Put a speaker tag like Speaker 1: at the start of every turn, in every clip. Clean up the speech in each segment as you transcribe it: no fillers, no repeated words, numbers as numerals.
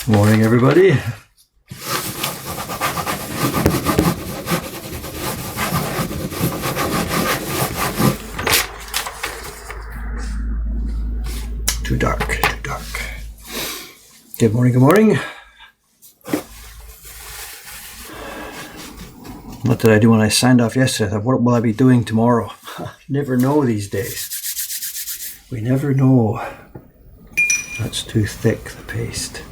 Speaker 1: Morning, everybody. Too dark, too dark. Good morning, good morning. What did I do when I signed off yesterday? I thought, what will I be doing tomorrow? Never know these days. We never know. That's too thick, the paste.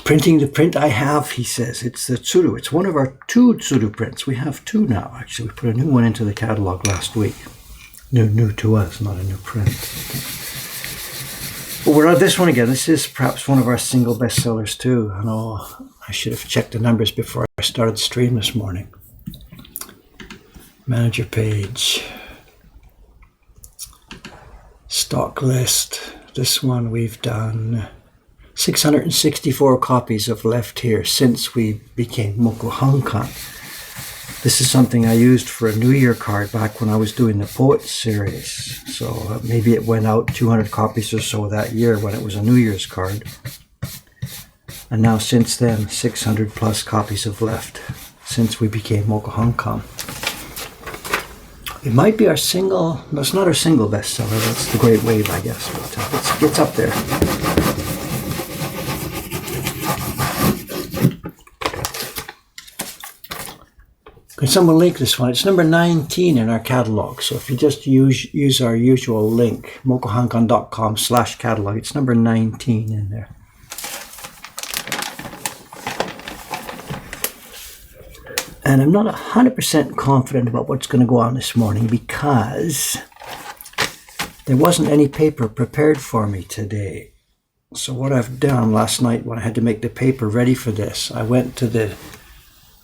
Speaker 1: Printing the print I have, he says. It's the Tsuru. It's one of our 2 Tsuru prints. We have 2 now, actually. We put a new one into the catalog last week. New to us, not a new print. But we're on this one again. This is perhaps one of our single bestsellers too. I know I should have checked the numbers before I started the stream this morning. Manager page. Stock list. This one we've done 664 copies of left here since we became Mokuhankan. This is something I used for a New Year card back when I was doing the Poets series. So maybe it went out 200 copies or so that year when it was a New Year's card. And now since then, 600 plus copies have left since we became Mokuhankan. It might be our single, no, it's not our single bestseller, that's The Great Wave, I guess, but it's up there. Can someone link this one? It's number 19 in our catalog. So if you just use our usual link, mokuhankan.com/catalog, it's number 19 in there. And I'm not 100% confident about what's going to go on this morning because there wasn't any paper prepared for me today. So what I've done last night when I had to make the paper ready for this, I went to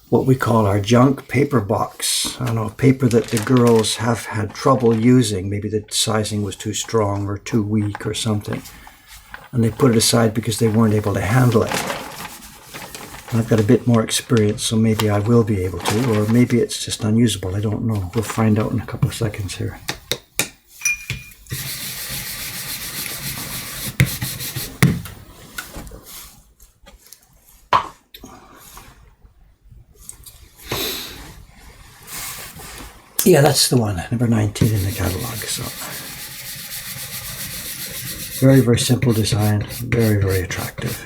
Speaker 1: what we call our junk paper box. I don't know, paper that the girls have had trouble using. Maybe the sizing was too strong or too weak or something. And they put it aside because they weren't able to handle it. And I've got a bit more experience, so maybe I will be able to, or maybe it's just unusable. I don't know. We'll find out in a couple of seconds here. Yeah, that's the one, number 19 in the catalog. So, very, very simple design, very, very attractive.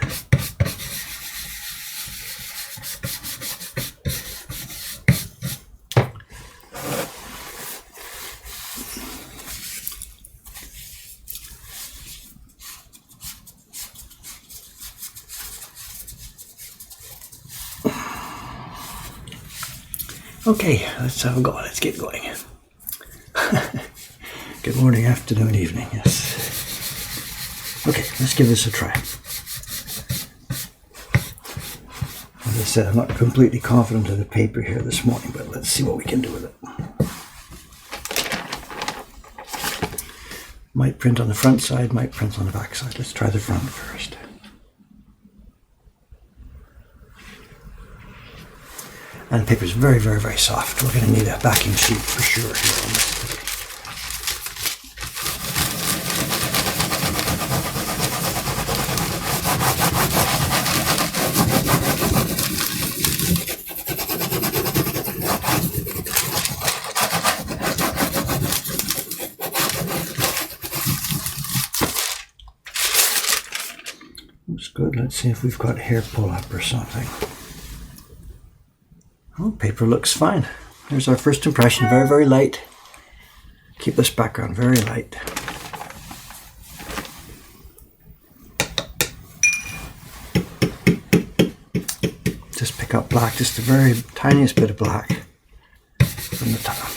Speaker 1: Okay, let's have a go. Let's get going. Good morning, afternoon, evening, yes. Okay, let's give this a try. As I said, I'm not completely confident of the paper here this morning, but let's see what we can do with it. Might print on the front side, might print on the back side. Let's try the front first. And the paper is very, very, very soft. We're going to need a backing sheet for sure here on this. Looks good. Let's see if we've got hair pull up or something. Oh, paper looks fine. There's our first impression. Very, very light. Keep this background very light. Just pick up black, just the very tiniest bit of black from the top.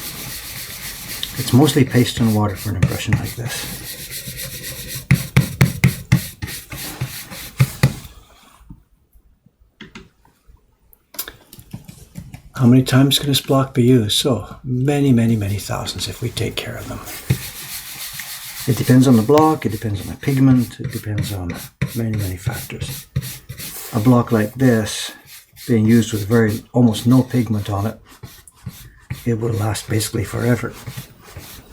Speaker 1: It's mostly paste and water for an impression like this. How many times can this block be used? So many, many, many thousands if we take care of them. It depends on the block, it depends on the pigment, it depends on many, many factors. A block like this being used with almost no pigment on it, it will last basically forever.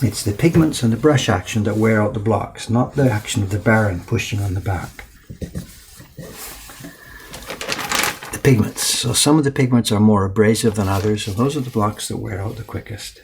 Speaker 1: It's the pigments and the brush action that wear out the blocks, not the action of the barren pushing on the back. The pigments. So some of the pigments are more abrasive than others, and those are the blocks that wear out the quickest.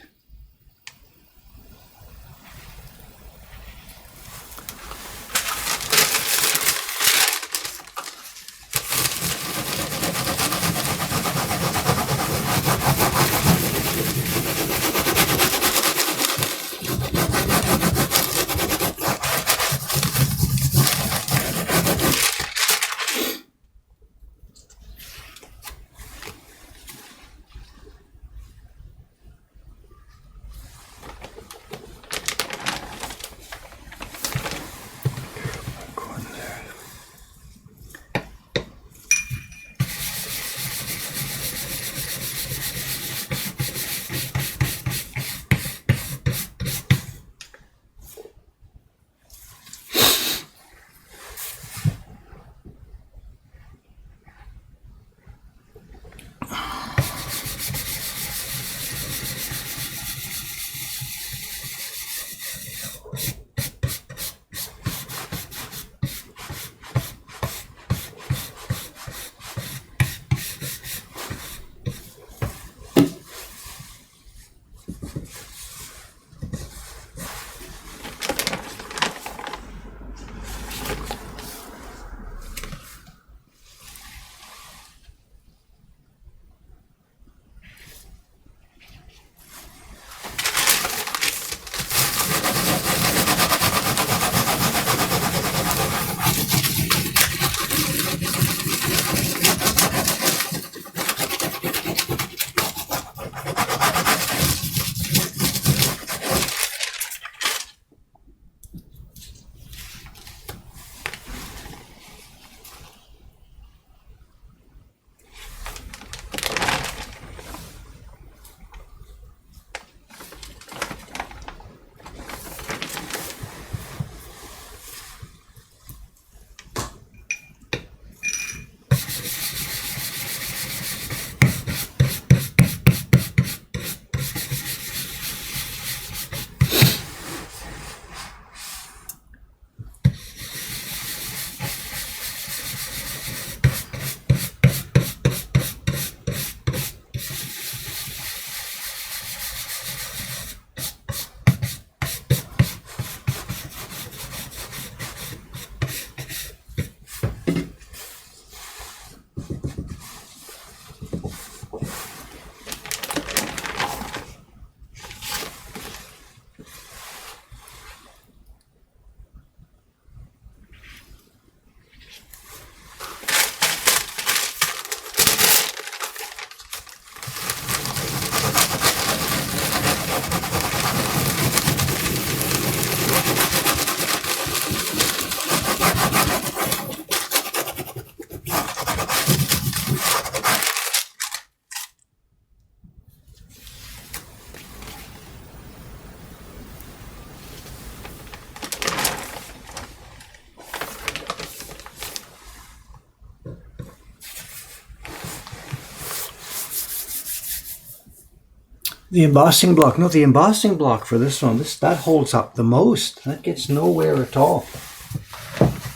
Speaker 1: The embossing block. No, the embossing block for this one, that holds up the most. That gets nowhere at all.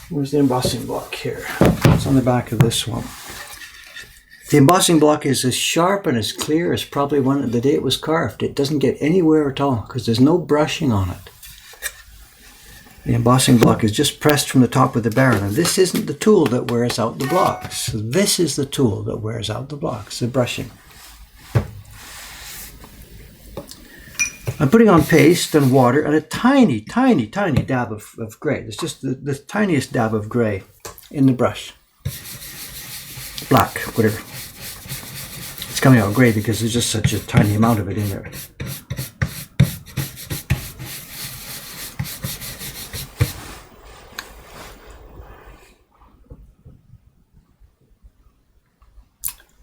Speaker 1: Where's the embossing block here? It's on the back of this one. The embossing block is as sharp and as clear as probably when the day it was carved. It doesn't get anywhere at all because there's no brushing on it. The embossing block is just pressed from the top of the barrel, and this isn't the tool that wears out the blocks. This is the tool that wears out the blocks, the brushing. I'm putting on paste and water and a tiny, tiny, tiny dab of grey. It's just the tiniest dab of grey in the brush. Black, whatever. It's coming out grey because there's just such a tiny amount of it in there.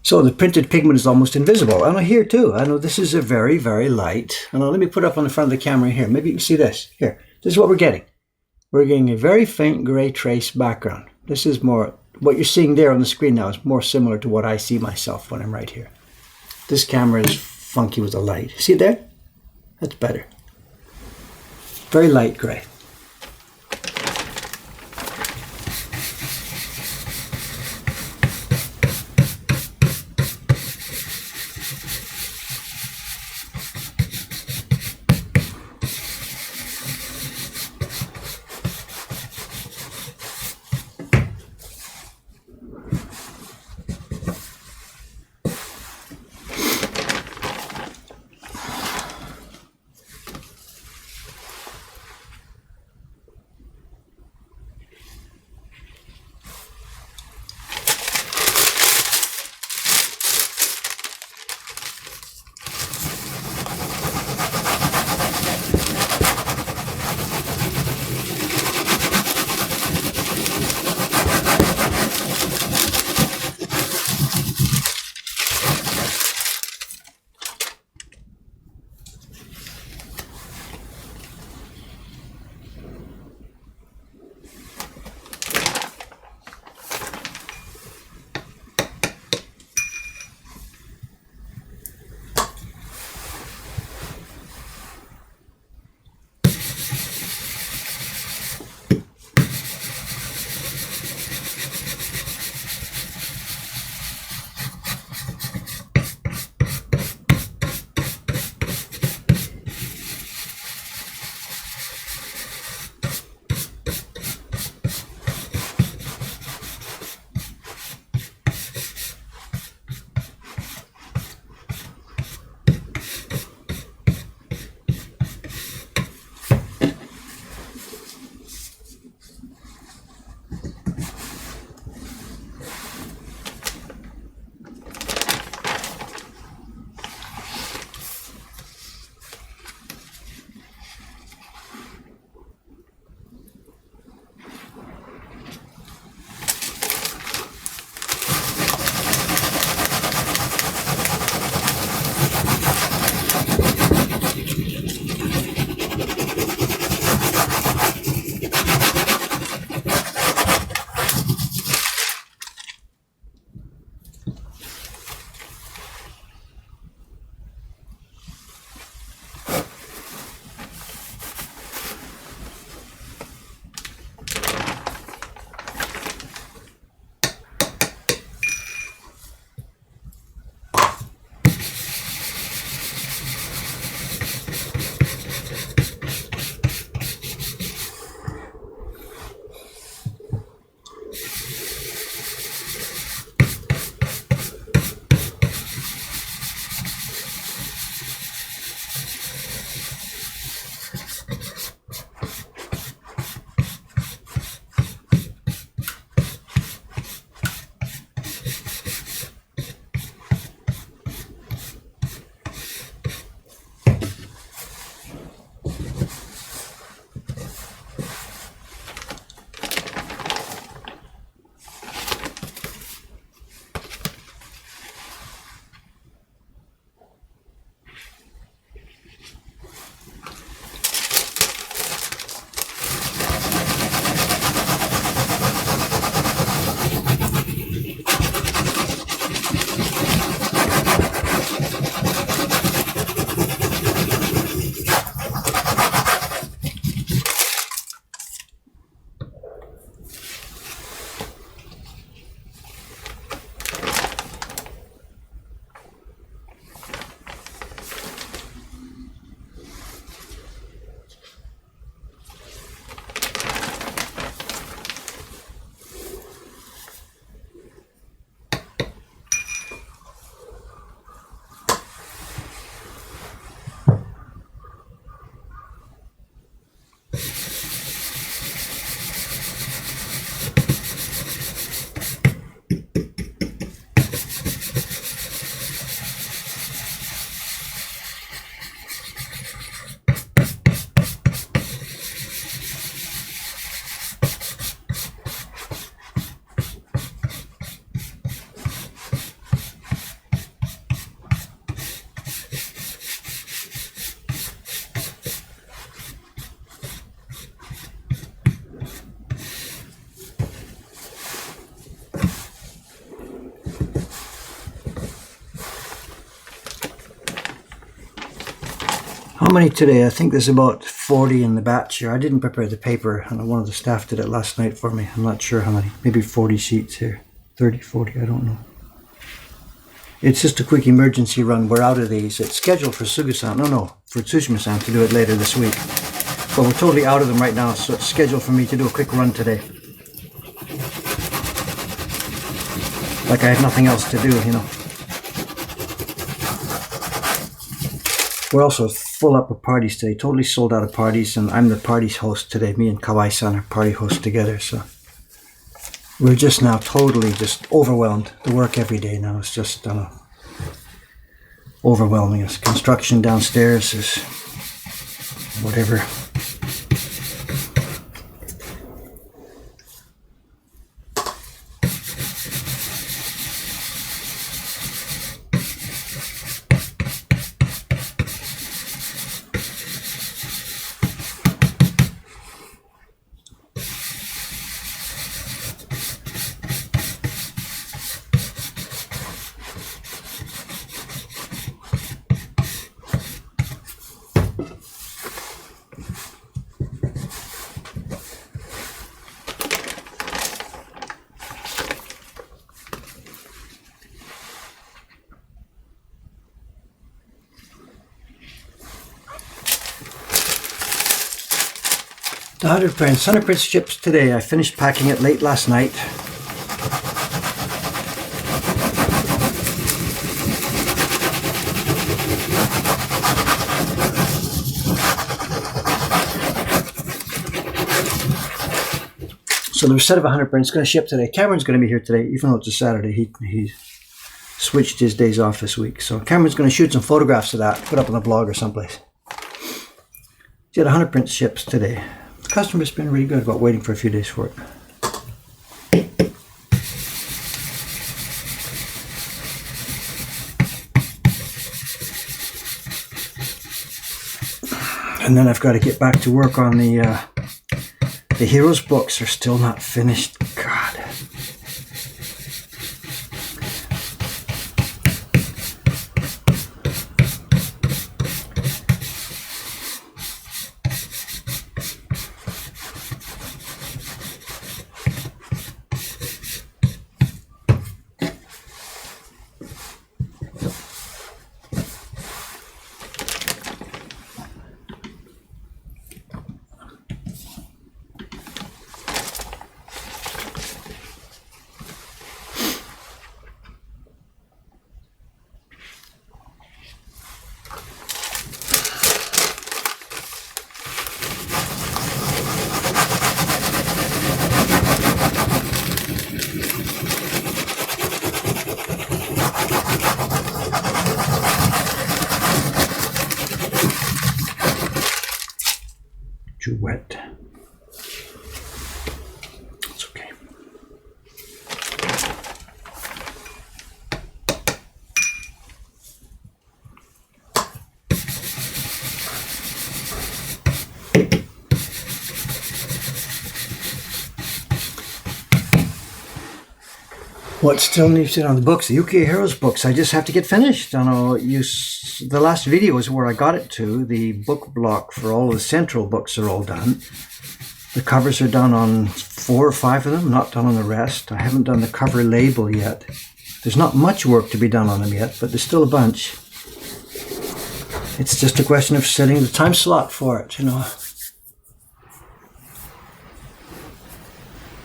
Speaker 1: So the printed pigment is almost invisible. I know here too. I know this is a very, very light. And let me put up on the front of the camera here. Maybe you can see this. Here. This is what we're getting. We're getting a very faint gray trace background. This is more what you're seeing there on the screen now is more similar to what I see myself when I'm right here. This camera is funky with the light. See it there? That's better. Very light gray. How many today? I think there's about 40 in the batch here. I didn't prepare the paper, and one of the staff did it last night for me. I'm not sure how many. Maybe 40 sheets here. 30, 40, I don't know. It's just a quick emergency run. We're out of these. It's scheduled for Suga-san. No, for Tsushima-san to do it later this week. But we're totally out of them right now, so it's scheduled for me to do a quick run today. Like I had nothing else to do, you know. We're also full up of parties today. Totally sold out of parties, and I'm the party host today. Me and Kawai-san are party hosts together, so we're just now totally just overwhelmed. The work every day now is just overwhelming us. Construction downstairs is whatever. The 100 prints ships today. I finished packing it late last night. So there's a set of 100 prints going to ship today. Cameron's going to be here today, even though it's a Saturday. He switched his days off this week. So Cameron's going to shoot some photographs of that, put up on the blog or someplace. He had 100 print ships today. The customer's been really good about waiting for a few days for it. And then I've got to get back to work on the Heroes books. Are still not finished. God. Too wet. It's okay. What still needs to be on the books? The UK Heroes books. I just have to get finished. I know the last video is where I got it to. The book block for all of the central books are all done. The covers are done on 4 or 5 of them, not done on the rest. I haven't done the cover label yet. There's not much work to be done on them yet, but there's still a bunch. It's just a question of setting the time slot for it, you know.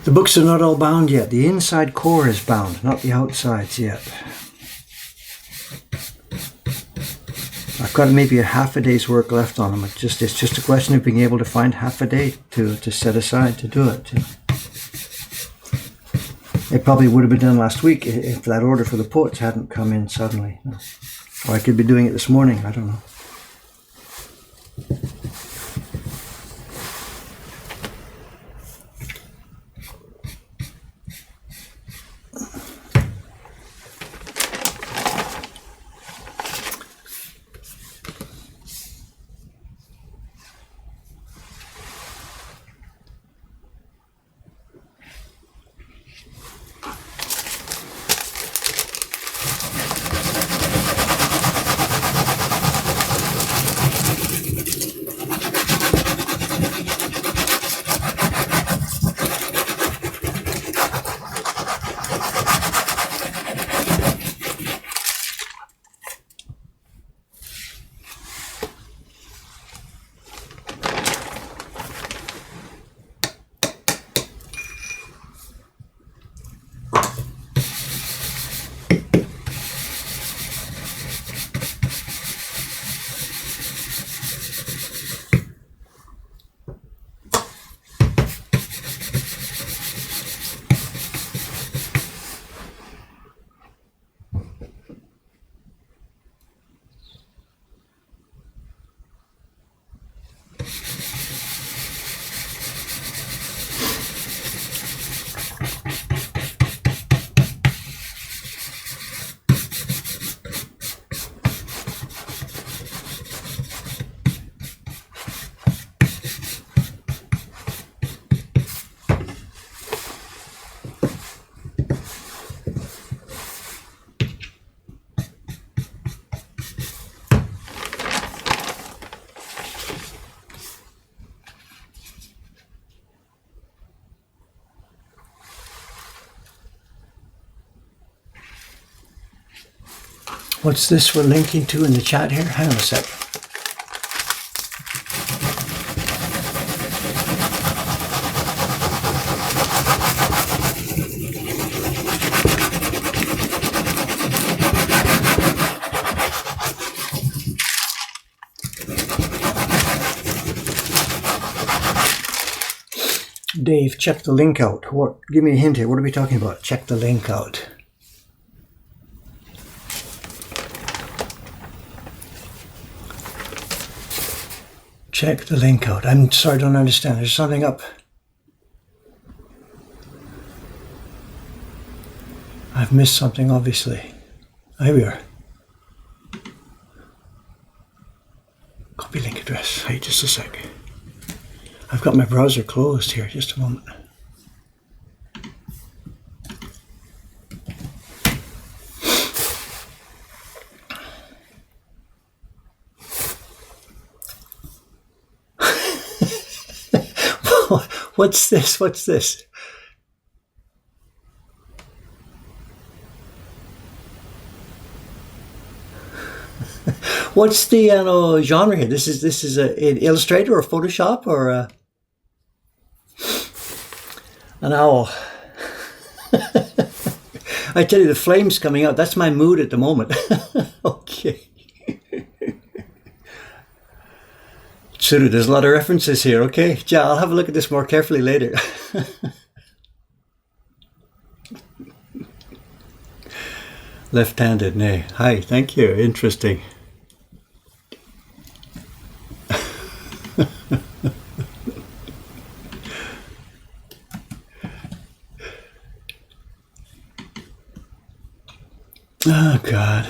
Speaker 1: The books are not all bound yet. The inside core is bound, not the outsides yet. I've got maybe a half a day's work left on them. It's just a question of being able to find half a day to set aside to do it. It probably would have been done last week if that order for the poets hadn't come in suddenly. Or I could be doing it this morning. I don't know. What's this we're linking to in the chat here? Hang on a sec. Dave, check the link out. What? Give me a hint here. What are we talking about? Check the link out. Check the link out. I'm sorry, I don't understand. There's something up. I've missed something, obviously. Here we are. Copy link address. Hey, just a sec. I've got my browser closed here. Just a moment. What's this? What's this? What's the genre here? This is an Illustrator or Photoshop or an owl. I tell you, the flame's coming out. That's my mood at the moment. Okay. Tsuru, there's a lot of references here. Okay, yeah, I'll have a look at this more carefully later. Left-handed, nay. Hi, thank you. Interesting. Oh, God.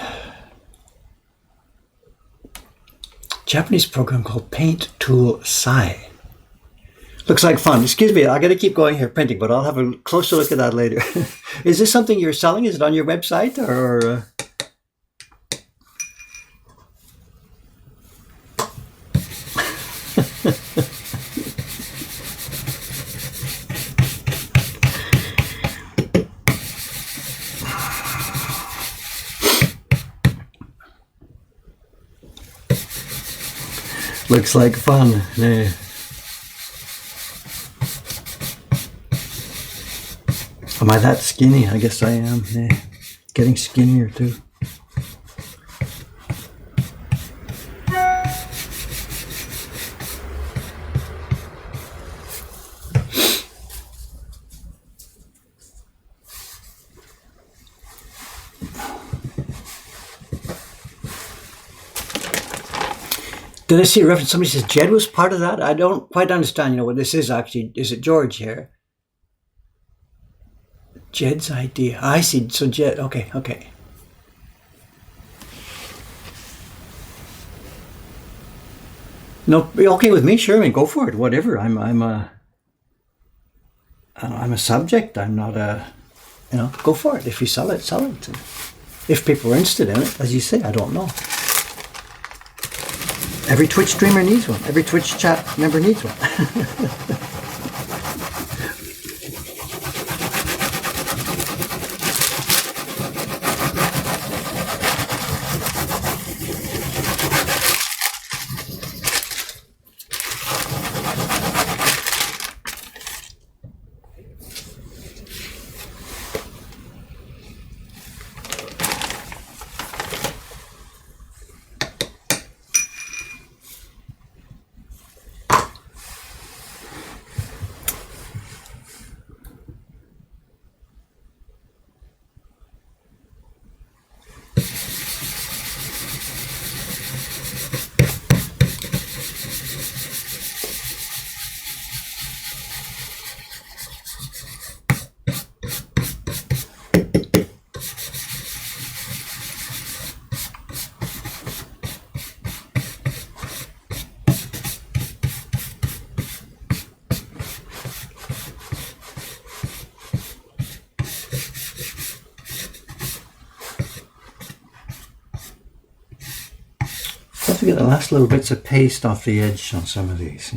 Speaker 1: Japanese program called Paint Tool Sai. Looks like fun. Excuse me, I got to keep going here printing, but I'll have a closer look at that later. Is this something you're selling? Is it on your website or? Looks like fun. Yeah. Am I that skinny? I guess I am. Yeah. Getting skinnier too. Did I see a reference? Somebody says Jed was part of that. I don't quite understand, what this is actually. Is it George here? Jed's idea. I see. So Jed. Okay. No, okay with me. Sure, I mean, go for it. Whatever. I'm a subject. I'm not a. Go for it. If you sell it, sell it. If people are interested in it, as you say, I don't know. Every Twitch streamer needs one. Every Twitch chat member needs one. To get the last little bits of paste off the edge on some of these,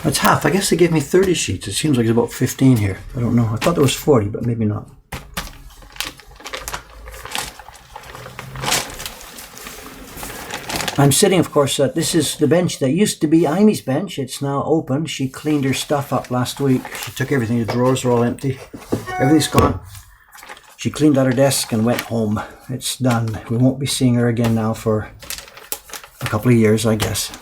Speaker 1: That's half. I guess they gave me 30 sheets. It seems like it's about 15 here. I don't know. I thought there was 40, but maybe not. I'm sitting, of course, this is the bench that used to be Imie's bench. It's now open. She cleaned her stuff up last week. She took everything. The drawers are all empty. Everything's gone. She cleaned out her desk and went home. It's done. We won't be seeing her again now for a couple of years, I guess.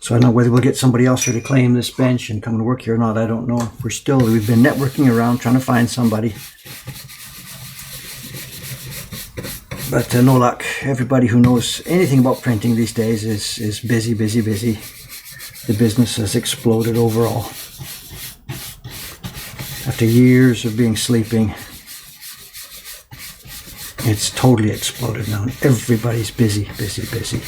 Speaker 1: So I don't know whether we'll get somebody else here to claim this bench and come and work here or not. I don't know. We've been networking around trying to find somebody. But no luck. Everybody who knows anything about printing these days is busy, busy, busy. The business has exploded overall. After years of being sleeping, it's totally exploded now. Everybody's busy, busy, busy.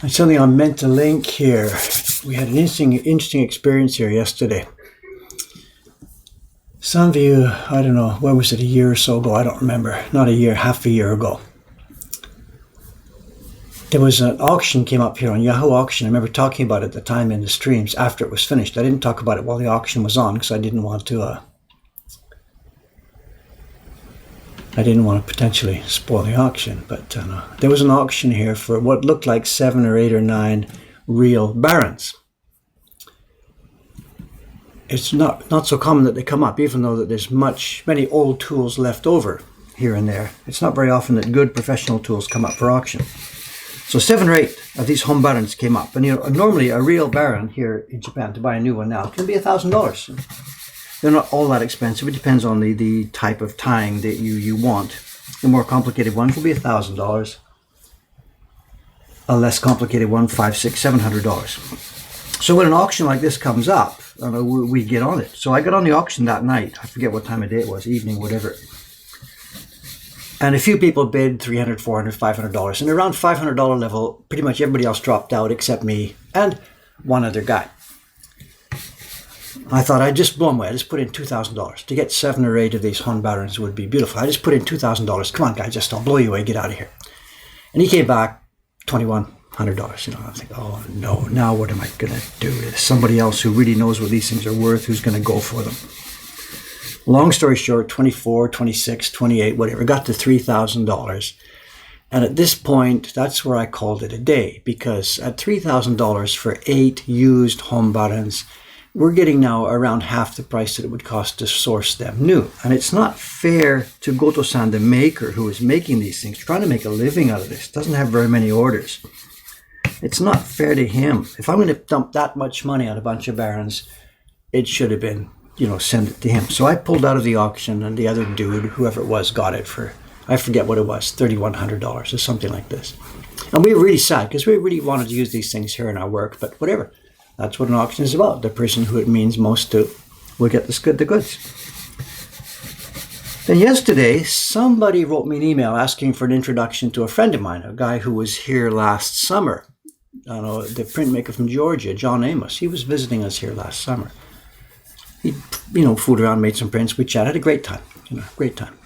Speaker 1: It's something I meant to link here. We had an interesting experience here yesterday. Some of you, I don't know, where was it, a year or so ago? I don't remember. Not a year, half a year ago. There was an auction came up here on Yahoo Auction. I remember talking about it at the time in the streams after it was finished. I didn't talk about it while the auction was on because I didn't want to potentially spoil the auction, but there was an auction here for what looked like 7 or 8 or 9 real barons. It's not so common that they come up, even though that there's many old tools left over here and there. It's not very often that good professional tools come up for auction. So 7 or 8 of these home barons came up, and normally a real baron here in Japan to buy a new one now can be $1,000. They're not all that expensive. It depends on the type of tying that you want. The more complicated ones will be $1,000. A less complicated one, $500, $600, $700. So when an auction like this comes up, we get on it. So I got on the auction that night. I forget what time of day it was, evening, whatever. And a few people bid $300, $400, $500. And around $500 level, pretty much everybody else dropped out except me and one other guy. I thought I'd just blow them away. I just put in $2,000. To get 7 or 8 of these home barons would be beautiful. I just put in $2,000. Come on, guy, I'll blow you away. Get out of here. And he came back $2,100. I think, oh no, now what am I going to do? There's somebody else who really knows what these things are worth who's going to go for them. Long story short, 24, 26, 28, whatever, got to $3,000. And at this point, that's where I called it a day, because at $3,000 for 8 used home barons, we're getting now around half the price that it would cost to source them new. And it's not fair to Goto-san, the maker, who is making these things, trying to make a living out of this, doesn't have very many orders. It's not fair to him. If I'm going to dump that much money on a bunch of barons, it should have been, send it to him. So I pulled out of the auction, and the other dude, whoever it was, got it for, I forget what it was, $3,100 or something like this. And we were really sad because we really wanted to use these things here in our work, but whatever. That's what an auction is about. The person who it means most to will get the goods. Then yesterday, somebody wrote me an email asking for an introduction to a friend of mine, a guy who was here last summer. The printmaker from Georgia, John Amos. He was visiting us here last summer. He, fooled around, made some prints. We chatted. Had a great time. Great time.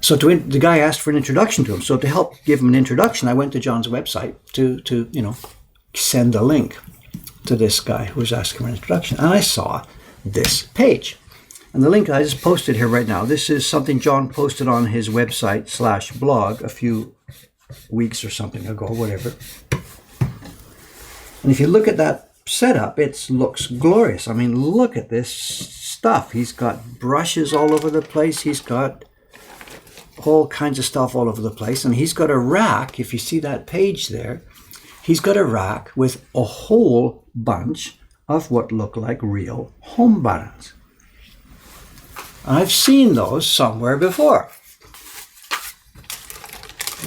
Speaker 1: So the guy asked for an introduction to him. So to help give him an introduction, I went to John's website to send a link to this guy who was asking for an introduction. And I saw this page. And the link I just posted here right now, this is something John posted on his website /blog a few weeks or something ago, whatever. And if you look at that setup, it looks glorious. I mean, look at this stuff. He's got brushes all over the place. He's got all kinds of stuff all over the place. And he's got a rack, if you see that page there, he's got a rack with a whole bunch of what look like real home buttons. I've seen those somewhere before.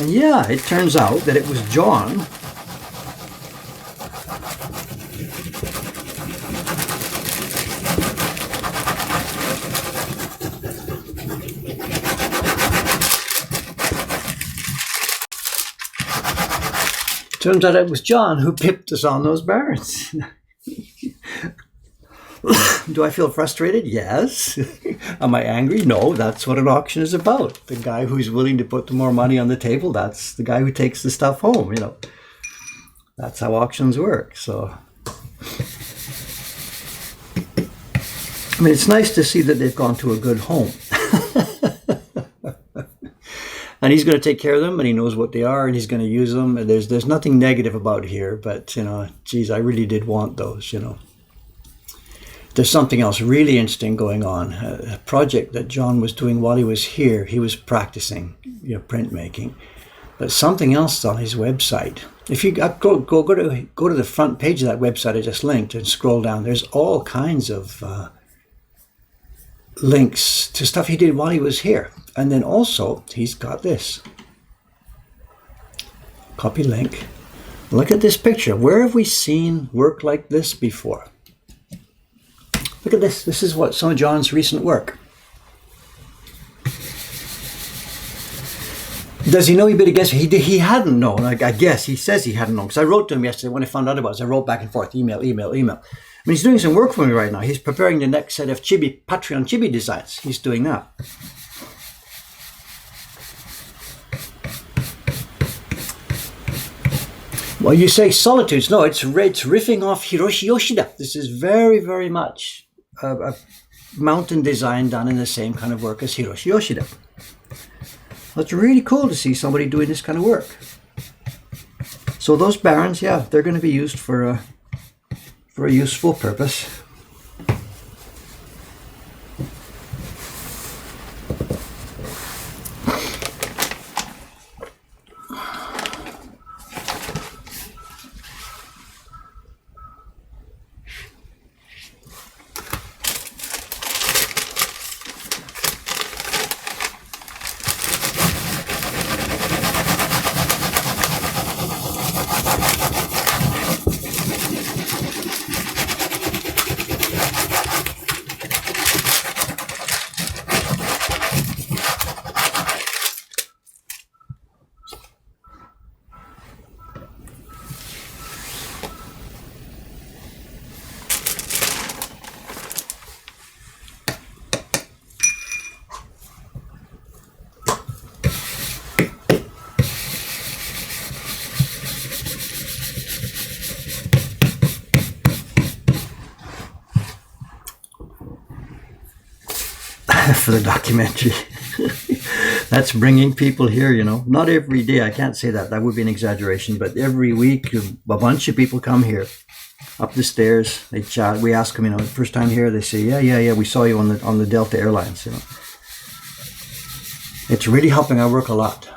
Speaker 1: And yeah, it turns out that it was John Turns out it was John who pipped us on those barns. Do I feel frustrated? Yes. Am I angry? No, that's what an auction is about. The guy who's willing to put more money on the table, that's the guy who takes the stuff home, That's how auctions work. So, I mean, it's nice to see that they've gone to a good home. And he's going to take care of them, and he knows what they are, and he's going to use them. And there's nothing negative about here, but, geez, I really did want those, There's something else really interesting going on. A project that John was doing while he was here, he was practicing, printmaking. But something else on his website. If you go to the front page of that website I just linked and scroll down, there's all kinds of links to stuff he did while he was here. And then also, he's got this. Copy link. Look at this picture. Where have we seen work like this before? Look at this. This is what some of John's recent work. Does he know he better guess? He hadn't known. I guess he says he hadn't known. Because I wrote to him yesterday when I found out about it. I wrote back and forth, email. I mean, he's doing some work for me right now. He's preparing the next set of Patreon chibi designs. He's doing that. Well, you say solitudes. No, it's riffing off Hiroshi Yoshida. This is very, very much a mountain design done in the same kind of work as Hiroshi Yoshida. Well, it's really cool to see somebody doing this kind of work. So those barns, yeah, they're going to be used for a useful purpose. For the documentary. That's bringing people here, Not every day, I can't say that. That would be an exaggeration. But every week, a bunch of people come here, up the stairs. They chat. We ask them, the first time here, they say, yeah, we saw you on the Delta Airlines, It's really helping our work a lot.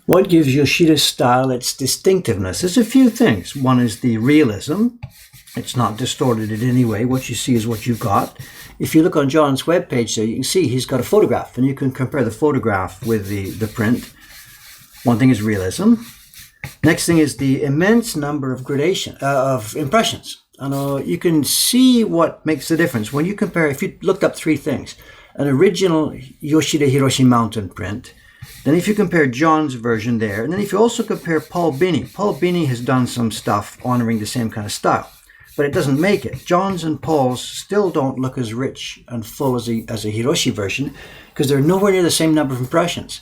Speaker 1: What gives Yoshida's style its distinctiveness? There's a few things. One is the realism. It's not distorted in any way. What you see is what you've got. If you look on John's webpage there, you can see he's got a photograph, and you can compare the photograph with the print. One thing is realism. Next thing is the immense number of of impressions. You can see what makes the difference. When you compare, if you looked up three things, an original Yoshida Hiroshi mountain print, then if you compare John's version there, and then if you also compare Paul Binney has done some stuff honoring the same kind of style, but it doesn't make it. John's and Paul's still don't look as rich and full as a Hiroshi version because they're nowhere near the same number of impressions.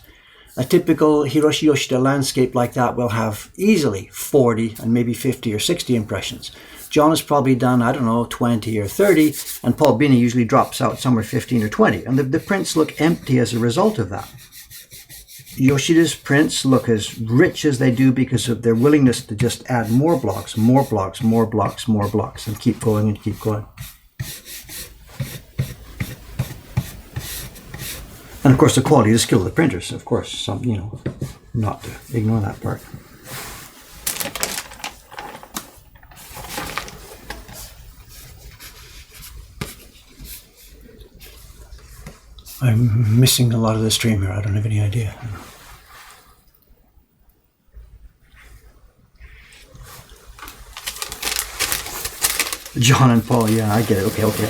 Speaker 1: A typical Hiroshi Yoshida landscape like that will have easily 40 and maybe 50 or 60 impressions. John has probably done, 20 or 30, and Paul Binney usually drops out somewhere 15 or 20. And the prints look empty as a result of that. Yoshida's prints look as rich as they do because of their willingness to just add more blocks, and keep going and keep going. And of course the quality, the skill of the printers, of course, not to ignore that part. I'm missing a lot of the stream here. I don't have any idea. John and Paul, yeah, I get it. Okay.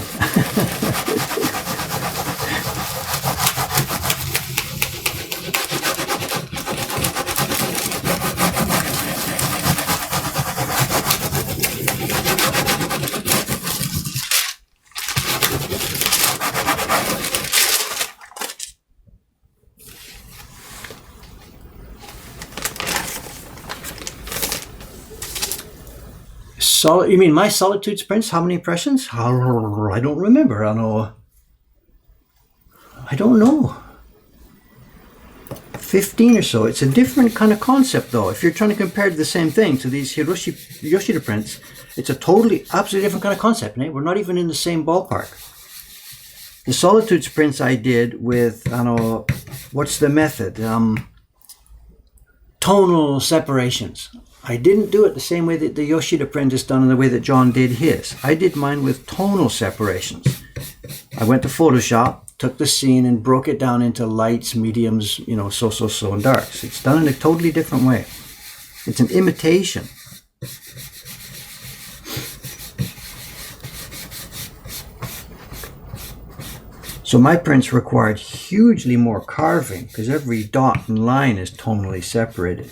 Speaker 1: You mean my Solitudes prints? How many impressions? I don't remember. I don't know. 15 or so. It's a different kind of concept, though. If you're trying to compare the same thing to these Yoshida prints, it's a absolutely different kind of concept. Eh? We're not even in the same ballpark. The Solitudes prints I did with, what's the method? Tonal separations. I didn't do it the same way that the Yoshida print is done and the way that John did his. I did mine with tonal separations. I went to Photoshop, took the scene and broke it down into lights, mediums, so, and darks. It's done in a totally different way. It's an imitation. So my prints required hugely more carving because every dot and line is tonally separated.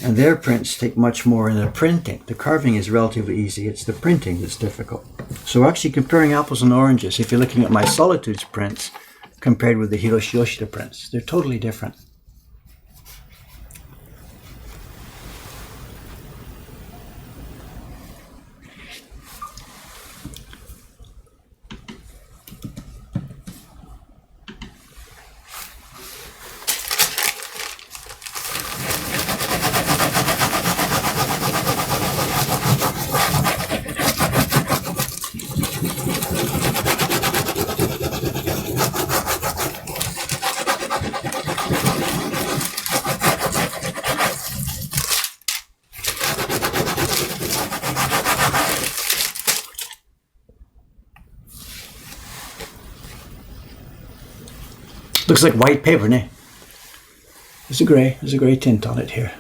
Speaker 1: And their prints take much more in the printing. The carving is relatively easy. It's the printing that's difficult. So actually comparing apples and oranges, if you're looking at my Solitudes prints compared with the Hiroshi Yoshida prints, they're totally different. Looks like white paper, nah? There's a grey tint on it here.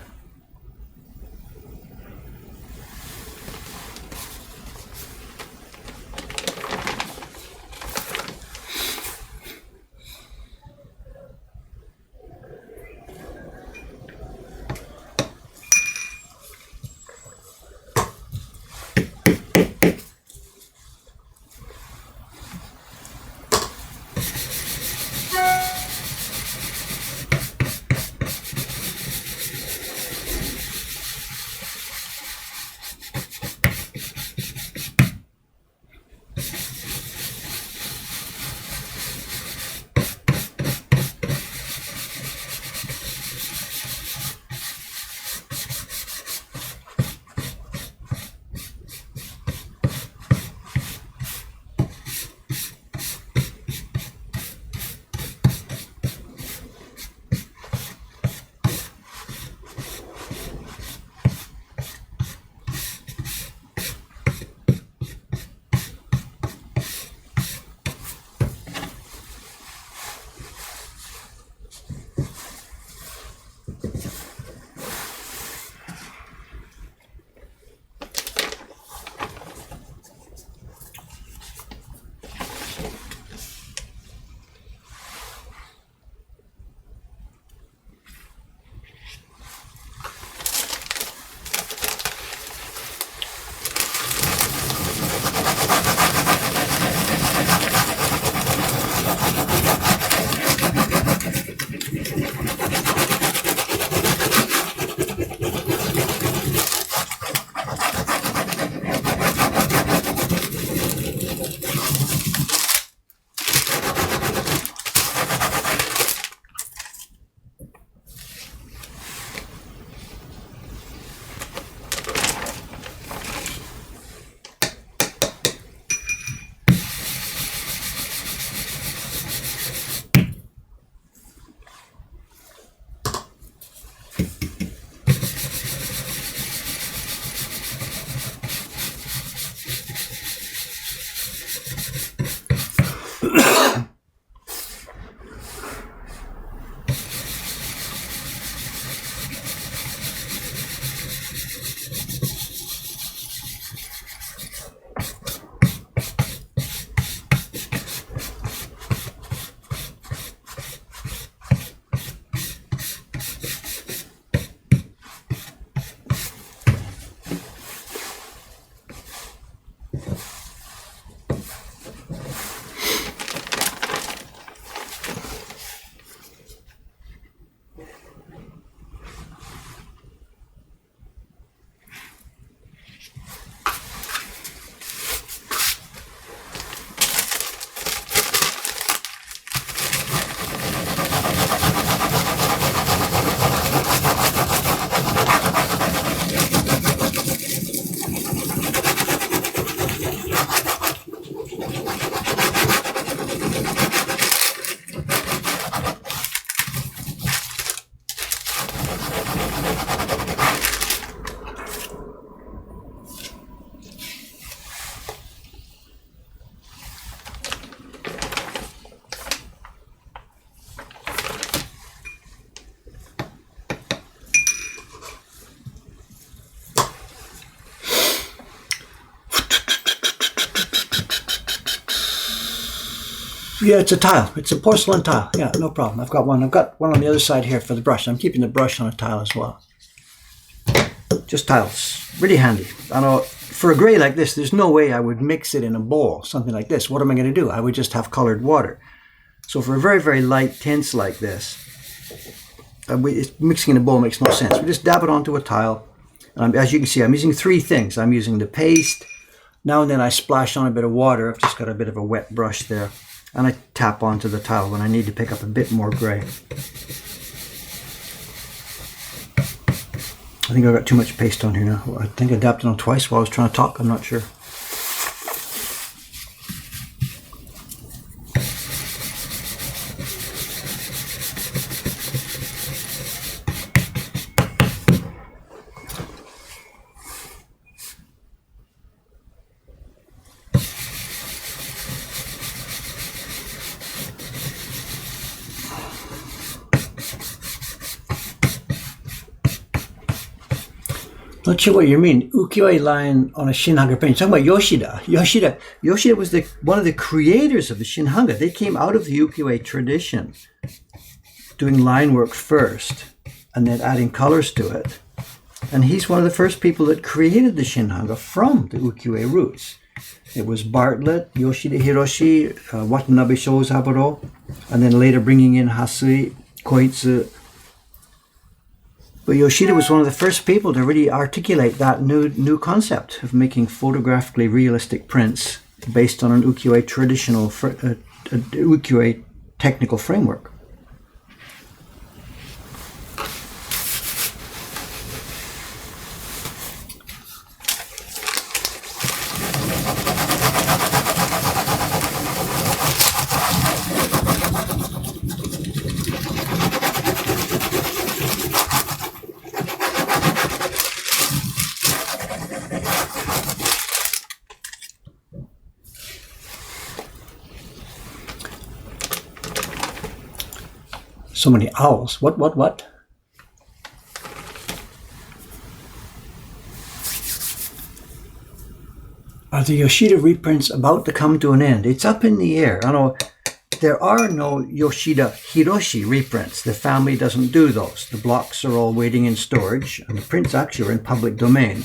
Speaker 1: Yeah, it's a tile. It's a porcelain tile. Yeah, no problem. I've got one. I've got one on the other side here for the brush. I'm keeping the brush on a tile as well. Just tiles. Really handy. I know for a gray like this, there's no way I would mix it in a bowl, something like this. What am I going to do? I would just have colored water. So for very, very light tints like this, mixing in a bowl makes no sense. We just dab it onto a tile. As you can see, I'm using three things. I'm using the paste. Now and then I splash on a bit of water. I've just got a bit of a wet brush there. And I tap onto the tile when I need to pick up a bit more gray. I think I've got too much paste on here now. I think I dabbed it on twice while I was trying to talk. I'm not sure. Not sure what you mean. Ukiyo-e line on a Shinhanga print. You're talking about Yoshida. Yoshida was one of the creators of the Shinhanga. They came out of the ukiyo-e tradition, doing line work first, and then adding colors to it. And he's one of the first people that created the Shinhanga from the ukiyo-e roots. It was Bartlett, Yoshida Hiroshi, Watanabe Shozaburo, and then later bringing in Hasui, Koitsu. But Yoshida was one of the first people to really articulate that new concept of making photographically realistic prints based on an ukiyo-e traditional, ukiyo-e technical framework. So many owls. What? Are the Yoshida reprints about to come to an end? It's up in the air. I know there are no Yoshida Hiroshi reprints. The family doesn't do those. The blocks are all waiting in storage, and the prints actually are in public domain.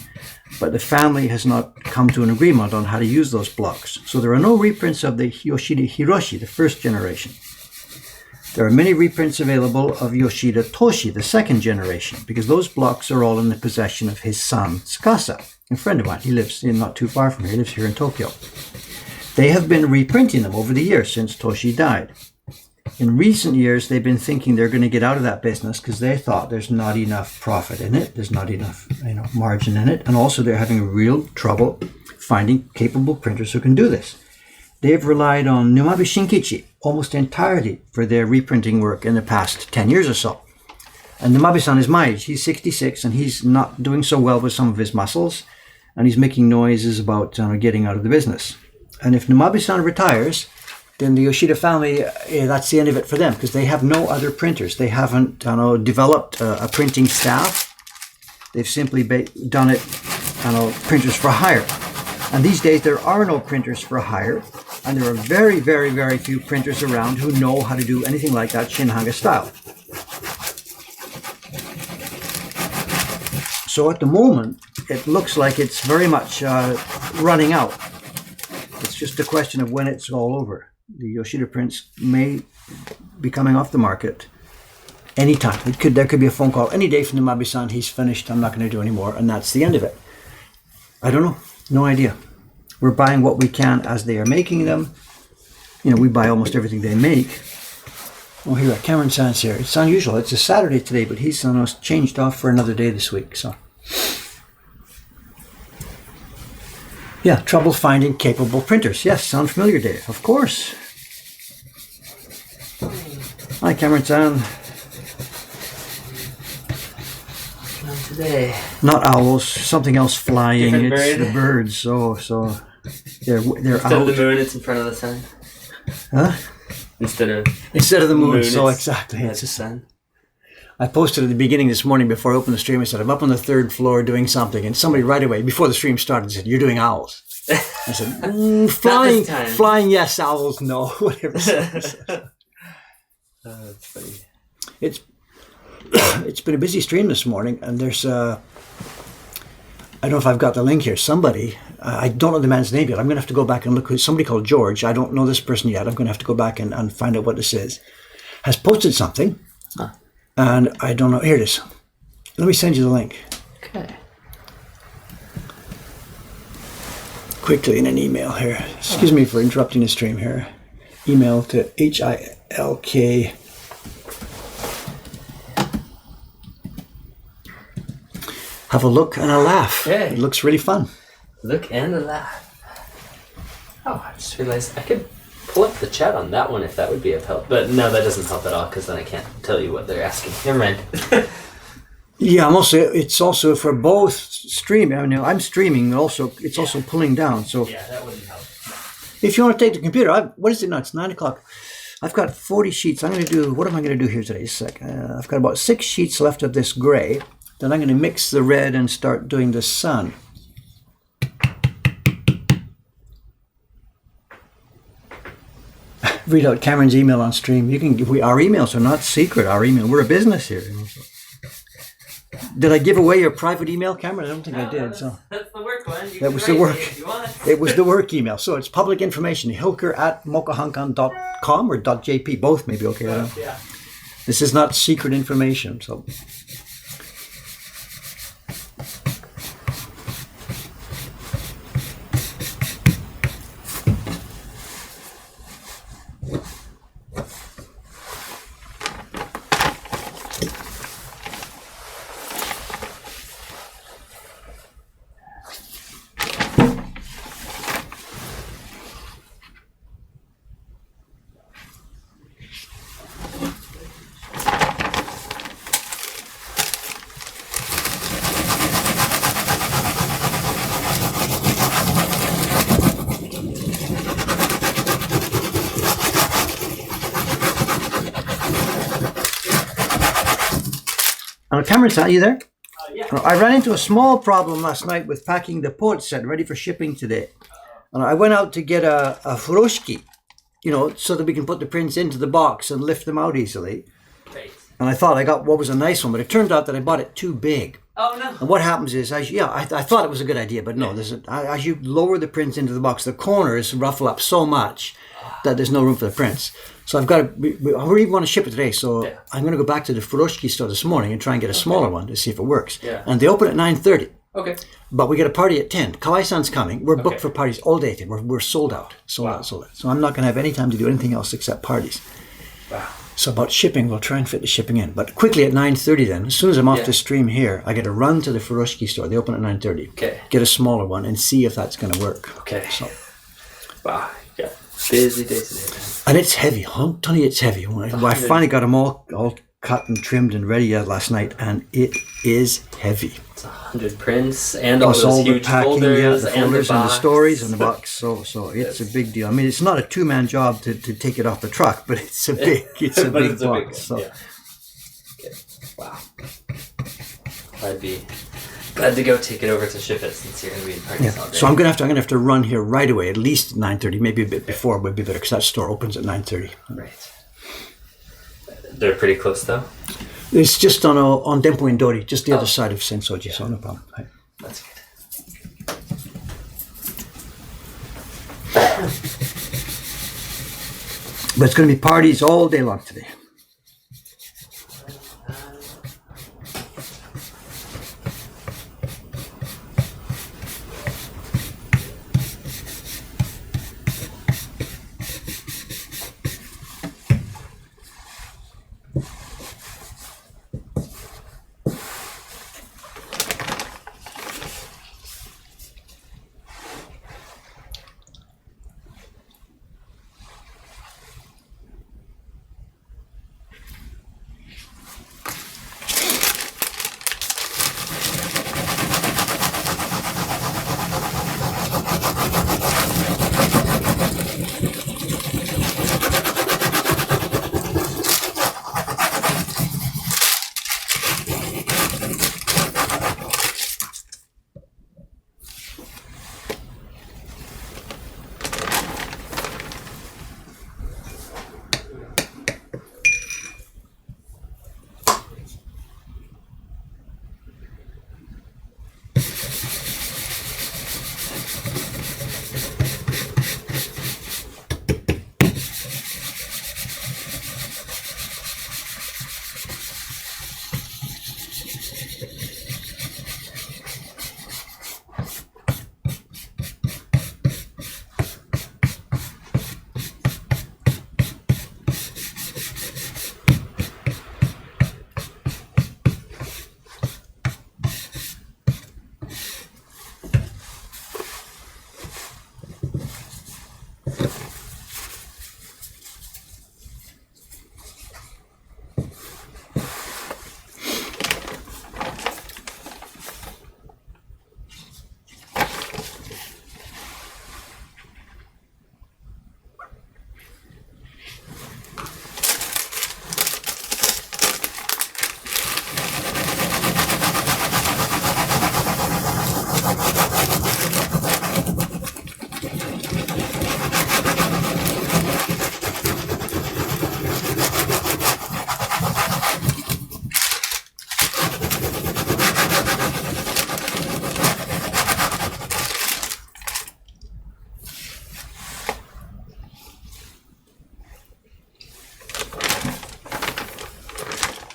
Speaker 1: But the family has not come to an agreement on how to use those blocks. So there are no reprints of the Yoshida Hiroshi, the first generation. There are many reprints available of Yoshida Toshi, the second generation, because those blocks are all in the possession of his son, Tsukasa, a friend of mine. He lives not too far from here. He lives here in Tokyo. They have been reprinting them over the years since Toshi died. In recent years, they've been thinking they're going to get out of that business because they thought there's not enough profit in it. There's not enough margin in it. And also they're having real trouble finding capable printers who can do this. They've relied on Numabe Shinkichi almost entirely for their reprinting work in the past 10 years or so. And Numabe-san is my age. He's 66 and he's not doing so well with some of his muscles. And he's making noises about getting out of the business. And if Numabe-san retires, then the Yoshida family, that's the end of it for them because they have no other printers. They haven't developed a printing staff. They've simply done it, printers for hire. And these days there are no printers for hire. And there are very, very, very few printers around who know how to do anything like that Shinhanga style. So at the moment, it looks like it's very much running out. It's just a question of when it's all over. The Yoshida prints may be coming off the market anytime. There could be a phone call any day from the Numabe-san. He's finished. I'm not going to do any more. And that's the end of it. I don't know. No idea. We're buying what we can as they are making them. We buy almost everything they make. Oh, here, Cameron-san's here. It's unusual. It's a Saturday today, but he's changed off for another day this week. So, yeah, trouble finding capable printers. Yes, sound familiar, Dave? Of course. Hi, Cameron-san.
Speaker 2: Not today.
Speaker 1: Not owls. Something else flying.
Speaker 2: Different
Speaker 1: it's
Speaker 2: bird.
Speaker 1: the birds. So they're
Speaker 2: Instead
Speaker 1: out.
Speaker 2: of the moon, it's in front of the sun.
Speaker 1: Huh?
Speaker 2: Instead of
Speaker 1: the moon. So
Speaker 2: it's
Speaker 1: exactly.
Speaker 2: at the sun.
Speaker 1: I posted at the beginning this morning before I opened the stream. I said, I'm up on the third floor doing something. And somebody right away, before the stream started, said, you're doing owls. I said,
Speaker 2: this time.
Speaker 1: flying yes, owls no, whatever.
Speaker 2: That's funny.
Speaker 1: It's been a busy stream this morning, and there's I don't know if I've got the link here. Somebody, I don't know the man's name yet. I'm going to have to go back and look. Somebody called George. I don't know this person yet. I'm going to have to go back and find out what this is. Has posted something, and I don't know. Here it is. Let me send you the link.
Speaker 2: Okay.
Speaker 1: Quickly in an email here. Excuse me for interrupting the stream here. Email to HILK. Have a look and a laugh.
Speaker 2: Okay.
Speaker 1: It looks really fun.
Speaker 2: Look and a laugh. Oh, I just realized I could pull up the chat on that one if that would be of help. But no, that doesn't help at all because then I can't tell you what they're asking. Never mind.
Speaker 1: Yeah, it's also for both stream. I mean, I'm streaming. It's also pulling down. So
Speaker 2: yeah, that wouldn't help.
Speaker 1: if you want to take the computer, what is it now? It's 9:00. I've got 40 sheets. What am I going to do here today? Just a sec. I've got about 6 sheets left of this gray. Then I'm going to mix the red and start doing the sun. Read out Cameron's email on stream. Our emails are not secret. We're a business here. Did I give away your private email, Cameron? I don't think I did. So
Speaker 2: that's the work one.
Speaker 1: that was the work. It was the work email. So it's public information. Hilker@mokuhankan.com or .jp. Both may be okay.
Speaker 2: Yeah.
Speaker 1: This is not secret information. So. Cameron, are you there?
Speaker 2: Yeah.
Speaker 1: I ran into a small problem last night with packing the poet set ready for shipping today. And I went out to get a furoshki, so that we can put the prints into the box and lift them out easily.
Speaker 2: Great.
Speaker 1: And I thought I got what was a nice one, but it turned out that I bought it too big.
Speaker 2: Oh, no.
Speaker 1: And what happens is, I thought it was a good idea, but no, as you lower the prints into the box, the corners ruffle up so much that there's no room for the prints. So I really want to ship it today, so I'm going to go back to the furoshki store this morning and try and get a smaller one to see if it works.
Speaker 2: Yeah.
Speaker 1: And they open at 9:30.
Speaker 2: Okay.
Speaker 1: But we get a party at 10. Kawai-san's coming. We're booked for parties all day. We're sold out. Sold out. So I'm not going to have any time to do anything else except parties.
Speaker 2: Wow.
Speaker 1: So about shipping, we'll try and fit the shipping in. But quickly at 9:30 then, as soon as I'm off the stream here, I get to run to the furoshki store. They open at 9:30.
Speaker 2: Okay.
Speaker 1: Get a smaller one and see if that's going to work.
Speaker 2: Okay.
Speaker 1: So.
Speaker 2: Wow. Yeah. Busy day today.
Speaker 1: And it's heavy. I'm telling you, it's heavy. I finally got them all cut and trimmed and ready last night, and it is heavy.
Speaker 2: It's 100 prints and all
Speaker 1: Plus
Speaker 2: those
Speaker 1: all the
Speaker 2: huge
Speaker 1: packing,
Speaker 2: folders,
Speaker 1: the folders and the
Speaker 2: box.
Speaker 1: stories and the box. So it's a big deal. I mean, it's not a two-man job to take it off the truck, but it's a big box. So.
Speaker 2: Yeah. Okay. Wow. I'd be glad to go take it over to ship it since you're going to be in parties all day.
Speaker 1: So I'm gonna have to run here right away, at least 9:30, maybe a bit before would be better because that store opens at 9:30.
Speaker 2: Right. They're pretty close though.
Speaker 1: It's just on Dempo Indori, just the other side of Sensoji, so no problem. Right.
Speaker 2: That's good.
Speaker 1: But it's going to be parties all day long today.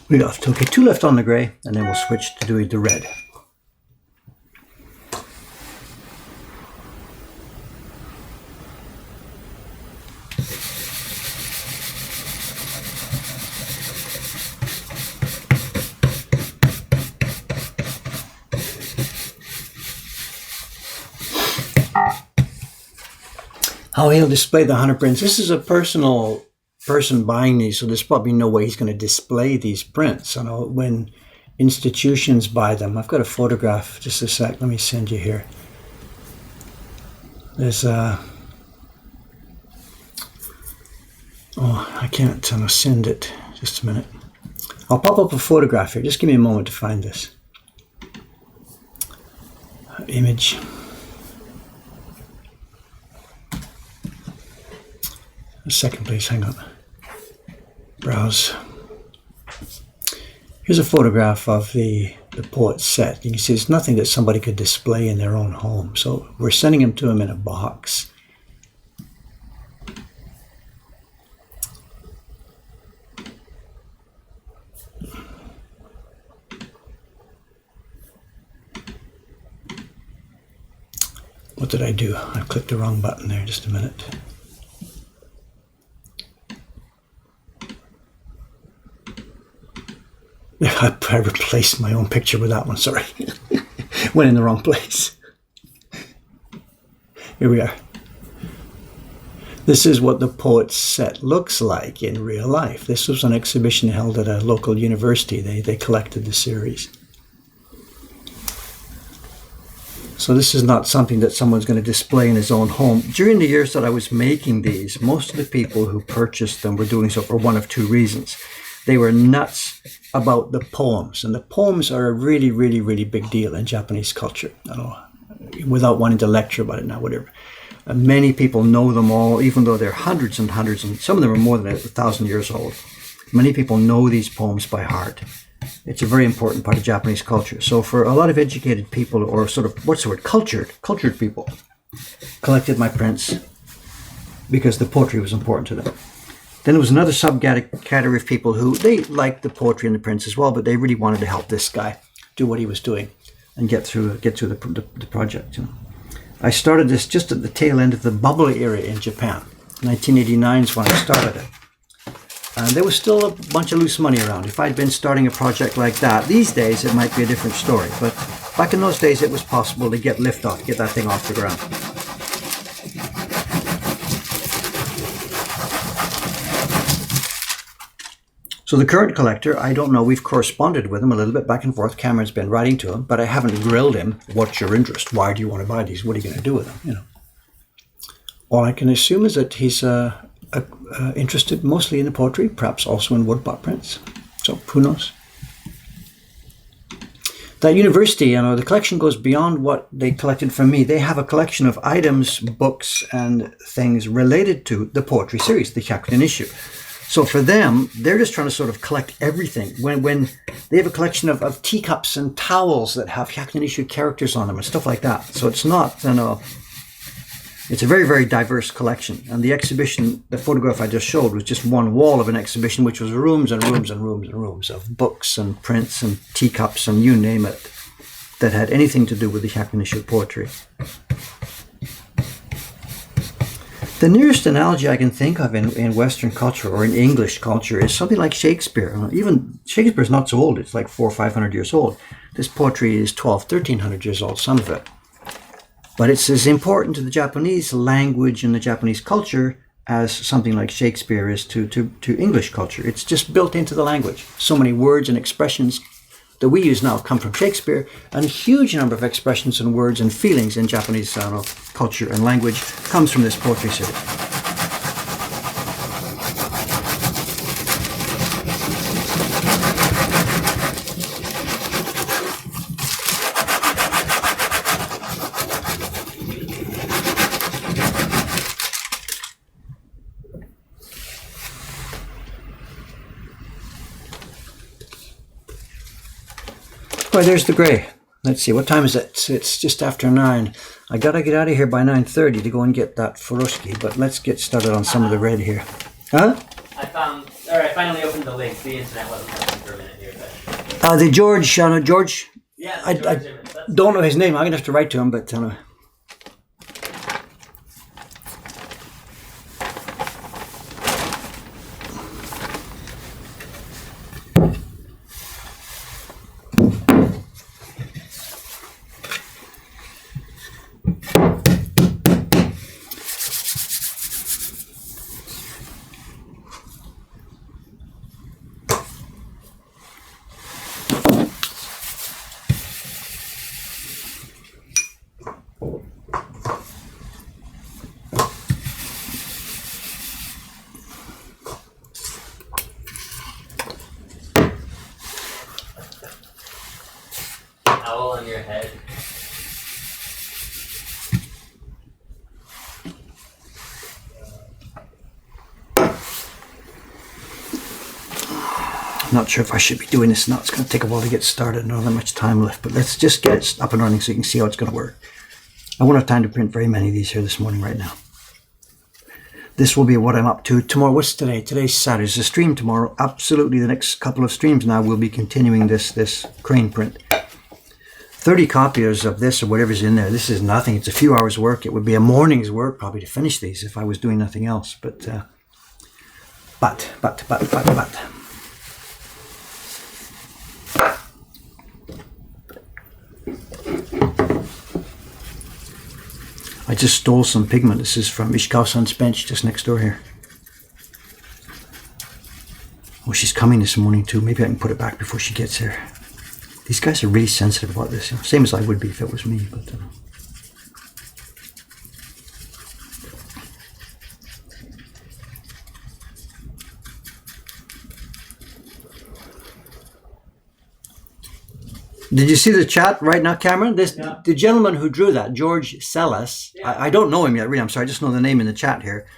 Speaker 1: We got, okay, 2 left on the grey, and then we'll switch to doing the red. How he'll display the 100 prints. This is a personal person buying these, so there's probably no way he's going to display these prints. I know when institutions buy them. I've got a photograph, just a sec, let me send you here. There's a... Oh, I can't send it. Just a minute. I'll pop up a photograph here. Just give me a moment to find this. Image. A second, please. Hang on. Browse. Here's a photograph of the poet's set. You can see it's nothing that somebody could display in their own home. So we're sending them to him in a box. What did I do? I clicked the wrong button there. Just a minute. I replaced my own picture with that one, sorry. Went in the wrong place. Here we are. This is what the poet's set looks like in real life. This was an exhibition held at a local university. They collected the series. So this is not something that someone's going to display in his own home. During the years that I was making these, most of the people who purchased them were doing so for one of 2 reasons. They were nuts about the poems, and the poems are a really, really, really big deal in Japanese culture. I don't know, without wanting to lecture about it now, whatever. Many people know them all, even though they're hundreds and hundreds, and some of them are more than 1,000 years old. Many people know these poems by heart. It's a very important part of Japanese culture. So for a lot of educated people, or sort of, what's the word, cultured people, collected my because the poetry was important to them. Then there was another subcategory of people who, they liked the poetry and the prints as well, but they really wanted to help this guy do what he was doing and get through the project. You know. I started this just at the tail end of the bubble era in Japan. 1989 is when I started it. And there was still a bunch of loose money around. If I'd been starting a project like that, these days it might be a different story. But back in those days, it was possible to get liftoff, get that thing off the ground. So the current collector, I don't know, we've corresponded with him a little bit back and forth. Cameron's been writing to him, but I haven't grilled him. What's your interest? Why do you want to buy these? What are you going to do with them? You know. All I can assume is that he's interested mostly in the poetry, perhaps also in woodblock prints. So who knows? That university, you know, the collection goes beyond what they collected from me. They have a collection of items, books, and things related to the poetry series, the Hyakunin issue. So for them, they're just trying to sort of collect everything. When they have a collection of teacups and towels that have Hyakunin issue characters on them and stuff like that. So it's not, you know, it's a very, very diverse collection. And the exhibition, the photograph I just showed, was just one wall of an exhibition, which was rooms and rooms and rooms and rooms of books and prints and teacups and you name it, that had anything to do with the Hyakunin issue poetry. The nearest analogy I can think of in Western culture or in English culture is something like Shakespeare. Even Shakespeare's not so old. It's like 400 or 500 years old. This poetry is 1,200 years old, some of it. But it's as important to the Japanese language and the Japanese culture as something like Shakespeare is to English culture. It's just built into the language. So many words and expressions that we use now come from Shakespeare, and a huge number of expressions and words and feelings in Japanese culture and language comes from this poetry series. Right, there's the grey. Let's see, what time is it? It's just after 9. I gotta get out of here by 9:30 to go and get that furoshiki, but let's get started on some of the red here. Huh?
Speaker 2: I finally opened the link. The internet wasn't working for a minute here.
Speaker 1: The George, George,
Speaker 2: Yeah,
Speaker 1: I don't know his name. I'm going to have to write to him, but
Speaker 2: owl on your head.
Speaker 1: I'm not sure if I should be doing this now. It's going to take a while to get started. Not that much time left, but let's just get it up and running so you can see how it's going to work. I won't have time to print very many of these here this morning right now. This will be what I'm up to tomorrow. What's today? Today's Saturday. There's a stream tomorrow. Absolutely, the next couple of streams now we'll be continuing this crane print. 30 copiers of this or whatever's in there. This is nothing. It's a few hours work. It would be a morning's work probably to finish these if I was doing nothing else. But. I just stole some pigment. This is from Ishkausan's bench just next door here. Oh, she's coming this morning too. Maybe I can put it back before she gets here. These guys are really sensitive about this. Same as I would be if it was me. But Did you see the chat right now, Cameron? The gentleman who drew that, George Sellas, I don't know him yet, really. I'm sorry, I just know the name in the chat here.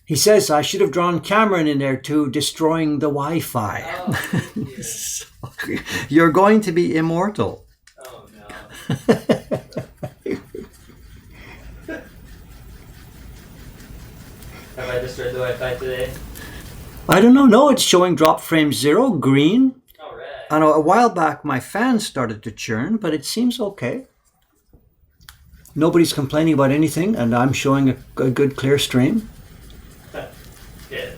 Speaker 1: He says, I should have drawn Cameron in there too, destroying the Wi-Fi. Oh, you're going to be immortal.
Speaker 2: Oh, no. Have I destroyed the Wi-Fi today?
Speaker 1: I don't know. No, it's showing drop frame 0, green.
Speaker 2: I
Speaker 1: know a while back my fan started to churn, but it seems okay. Nobody's complaining about anything, and I'm showing a good clear stream.
Speaker 2: Yeah.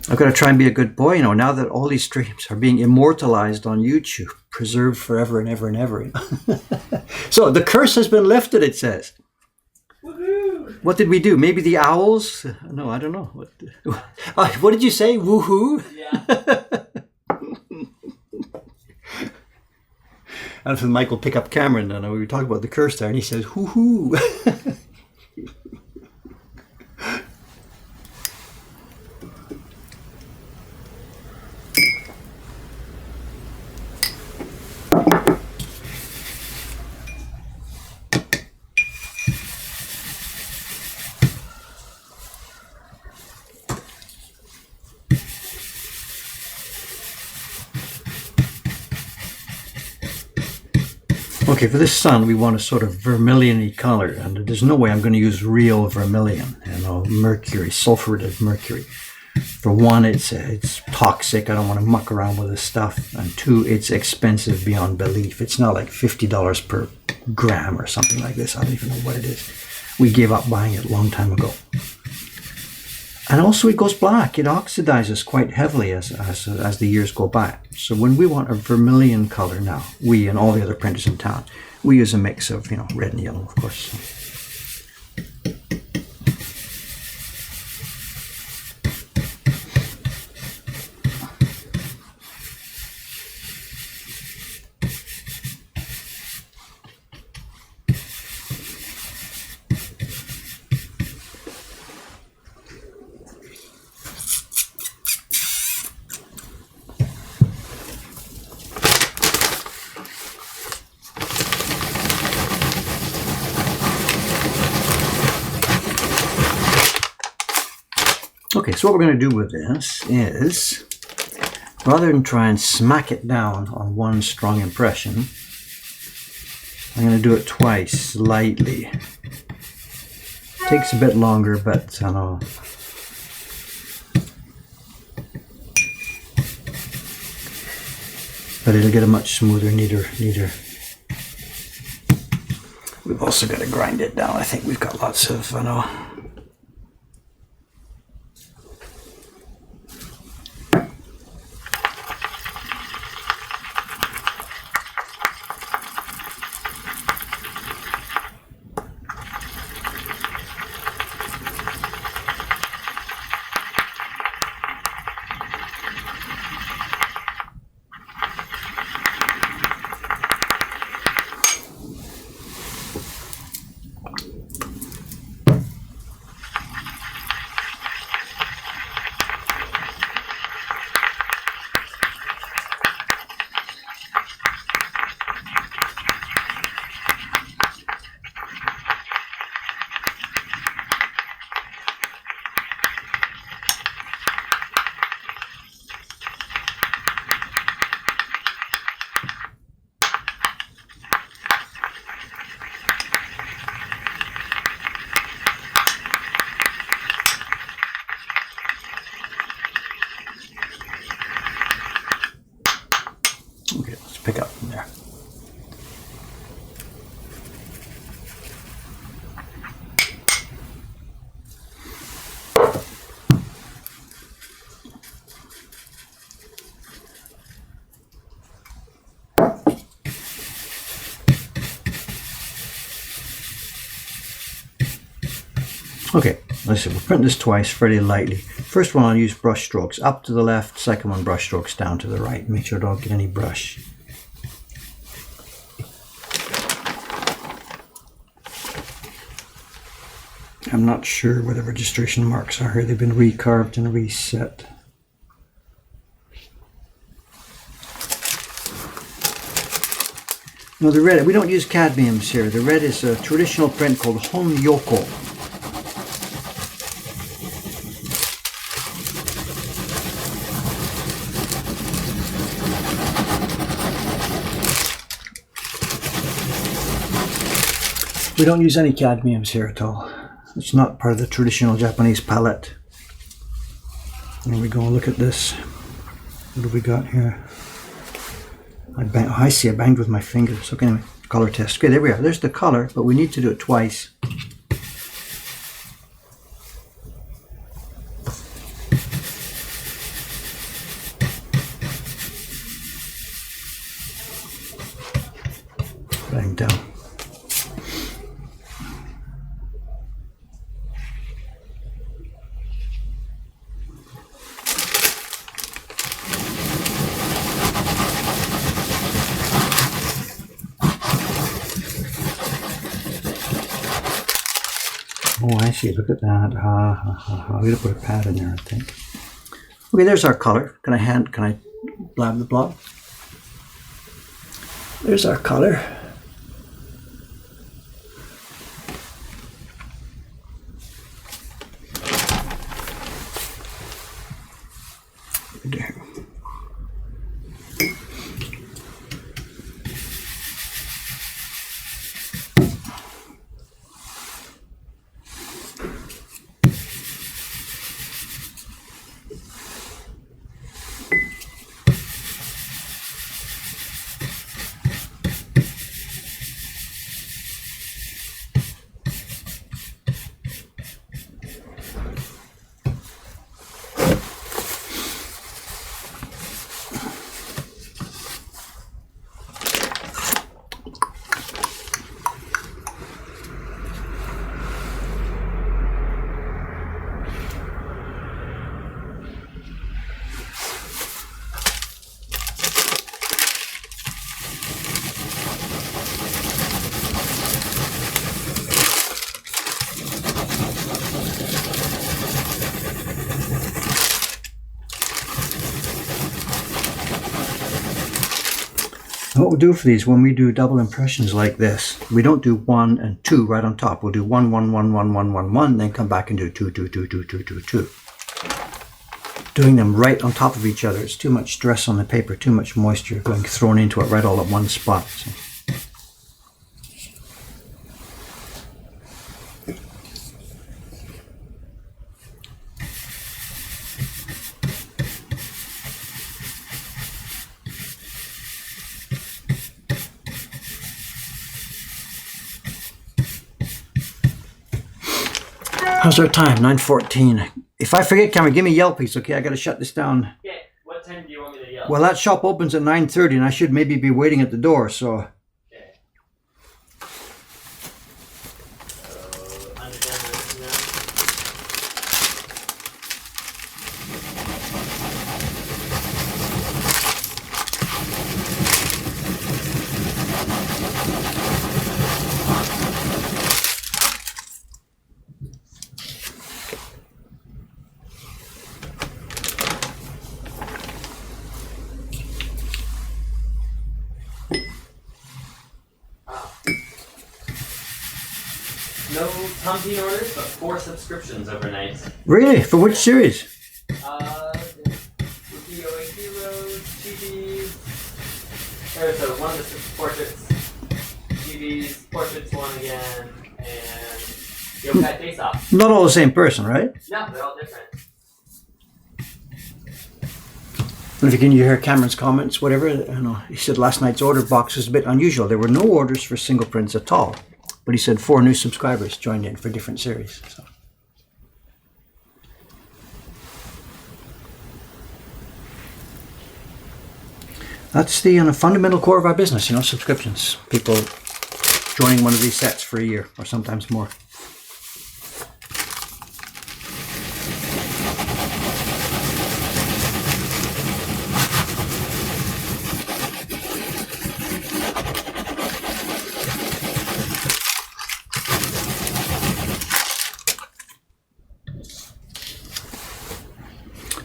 Speaker 1: I've got to try and be a good boy, now that all these streams are being immortalized on YouTube, preserved forever and ever and ever. So the curse has been lifted, it says.
Speaker 2: Woohoo!
Speaker 1: What did we do? Maybe the owls? No, I don't know. What did you say? Woohoo?
Speaker 2: Yeah.
Speaker 1: I don't know if Mike will pick up Cameron. We were talking about the curse there, and he says, hoo-hoo. Okay, for this sun, we want a sort of vermilion-y color, and there's no way I'm going to use real vermilion, mercury, sulfuretted mercury. For one, it's toxic. I don't want to muck around with this stuff. And two, it's expensive beyond belief. It's not like $50 per gram or something like this. I don't even know what it is. We gave up buying it a long time ago. And also it goes black. It oxidizes quite heavily as the years go by. So when we want a vermilion color now, we and all the other printers in town, we use a mix of, red and yellow, of course. Okay, so what we're going to do with this is, rather than try and smack it down on one strong impression, I'm going to do it twice, lightly. Takes a bit longer, but I know. But it'll get a much smoother, neater. We've also got to grind it down. I think we've got lots of, I know. Okay, let's pick up from there. Okay, let's see, we'll print this twice fairly lightly. First one I'll use brush strokes up to the left, second one brush strokes down to the right. Make sure I don't get any brush. I'm not sure where the registration marks are here. They've been recarved and reset. Now the red, we don't use cadmiums here. The red is a traditional print called Hon-Yoko. We don't use any cadmiums here at all. It's not part of the traditional Japanese palette. There we go, look at this. What have we got here? I see, I banged with my fingers. Okay, anyway, color test. Okay, there we are. There's the color, but we need to do it twice. Bang down. Oh, I see. Look at that. I'm going to put a pad in there, I think. Okay, there's our color. Can I blab the blob? There's our color. There. What we'll do for these, when we do double impressions like this, we don't do 1 and 2 right on top. We'll do 1, 1, 1, 1, 1, 1, 1, then come back and do 2, 2, 2, 2, 2, 2, 2. Doing them right on top of each other, it's too much stress on the paper, too much moisture going thrown into it right all at one spot. So. How's our time? 9:14. If I forget, Cameron, give me a yell, please. Okay, I got to shut this down.
Speaker 2: Okay, what time do you want me to yell?
Speaker 1: Well, that shop opens at 9:30, and I should maybe be waiting at the door. So.
Speaker 2: Okay. So, understand this now? No pumping orders, but 4 subscriptions overnight.
Speaker 1: Really? For which series?
Speaker 2: Ukiyo-e Heroes, Chibi's. There's one of the portraits. Chibi's, portraits one again, and Yokai Face Off.
Speaker 1: Not all the same person, right?
Speaker 2: No, they're all different.
Speaker 1: And if you can hear Cameron's comments, whatever, he said last night's order box was a bit unusual. There were no orders for single prints at all. But he said 4 new subscribers joined in for different series. So. That's the fundamental core of our business, subscriptions. People joining one of these sets for a year or sometimes more.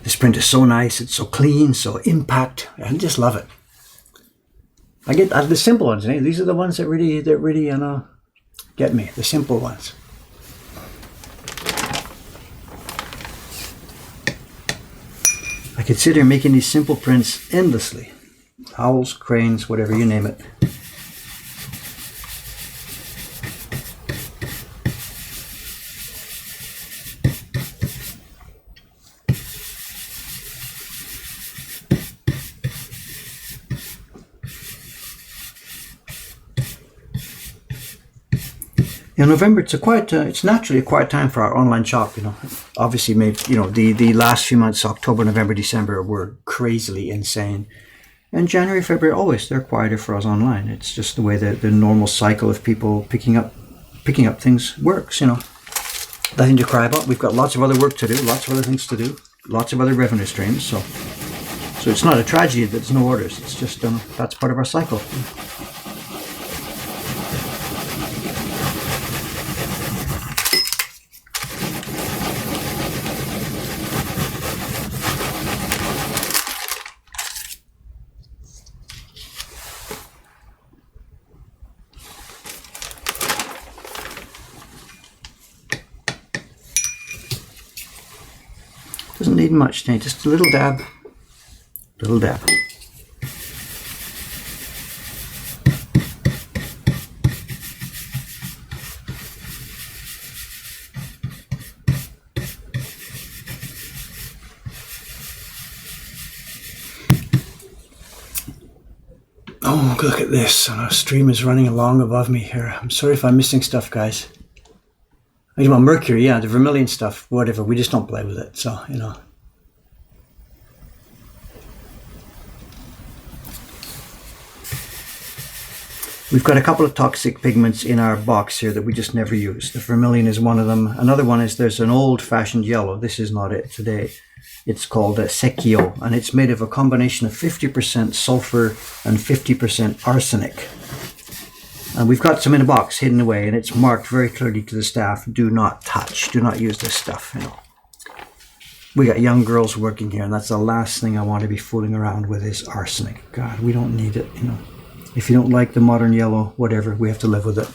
Speaker 1: This print is so nice, it's so clean, so impact. I just love it. I get the simple ones. These are the ones that really get me. The simple ones. I could sit here making these simple prints endlessly. Owls, cranes, whatever, you name it. In November, it's naturally a quiet time for our online shop. Obviously, the last few months, October, November, December, were crazily insane, and January, February, always they're quieter for us online. It's just the way that the normal cycle of people picking up things works. Nothing to cry about. We've got lots of other work to do, lots of other things to do, lots of other revenue streams. So it's not a tragedy that there's no orders. It's just that's part of our cycle. Doesn't need much, just a little dab. Little dab. Oh, look at this. Our stream is running along above me here. I'm sorry if I'm missing stuff, guys. Well, mercury, yeah, the vermilion stuff, whatever. We just don't play with it, so, We've got a couple of toxic pigments in our box here that we just never use. The vermilion is one of them. Another one is there's an old-fashioned yellow. This is not it today. It's called Sekio, and it's made of a combination of 50% sulfur and 50% arsenic. And we've got some in a box hidden away, and it's marked very clearly to the staff, do not touch, do not use this stuff. We got young girls working here, and that's the last thing I want to be fooling around with is arsenic. God, we don't need it, If you don't like the modern yellow, whatever, we have to live with it.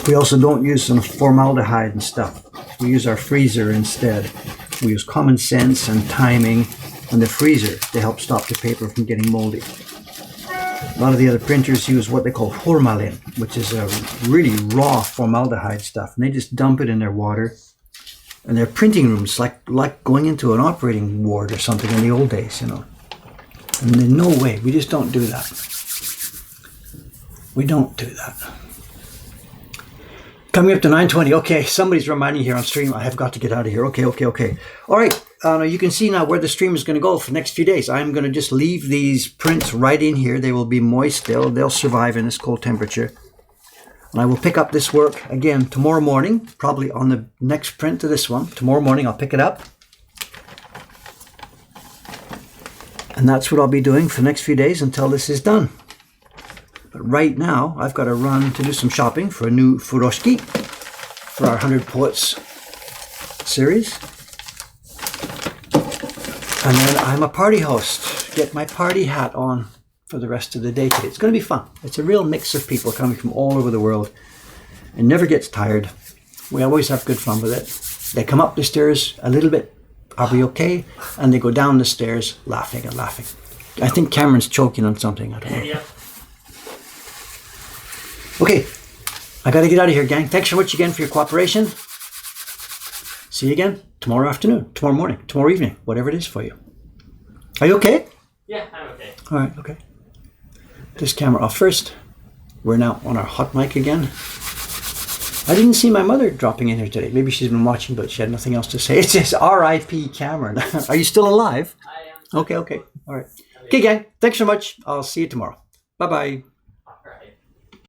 Speaker 1: We also don't use some formaldehyde and stuff. We use our freezer instead. We use common sense and timing and the freezer to help stop the paper from getting moldy. A lot of the other printers use what they call formalin, which is a really raw formaldehyde stuff, and they just dump it in their water. And their printing rooms like going into an operating ward or something in the old days, And there's no way. We just don't do that. We don't do that. Coming up to 9:20. Okay, somebody's reminding here on stream. I have got to get out of here. Okay. All right. You can see now where the stream is going to go for the next few days. I'm going to just leave these prints right in here. They will be moist. They'll survive in this cold temperature. And I will pick up this work again tomorrow morning, probably on the next print to this one. Tomorrow morning I'll pick it up. And that's what I'll be doing for the next few days until this is done. But right now, I've got to run to do some shopping for a new furoshiki for our 100 Poets series. And then I'm a party host. Get my party hat on for the rest of the day today. It's going to be fun. It's a real mix of people coming from all over the world. It never gets tired. We always have good fun with it. They come up the stairs a little bit, are we okay? And they go down the stairs laughing and laughing. I think Cameron's choking on something. I don't know.
Speaker 2: Yep.
Speaker 1: Okay, I got to get out of here, gang. Thanks so much again for your cooperation. See you again tomorrow afternoon, tomorrow morning, tomorrow evening, whatever it is for you. Are you okay?
Speaker 2: Yeah, I'm okay.
Speaker 1: All right, okay. This camera off first. We're now on our hot mic again. I didn't see my mother dropping in here today. Maybe she's been watching, but she had nothing else to say. It says R.I.P. Cameron. Are you still alive?
Speaker 2: I am.
Speaker 1: Okay. All right. Okay, gang. Thanks so much. I'll see you tomorrow. Bye-bye.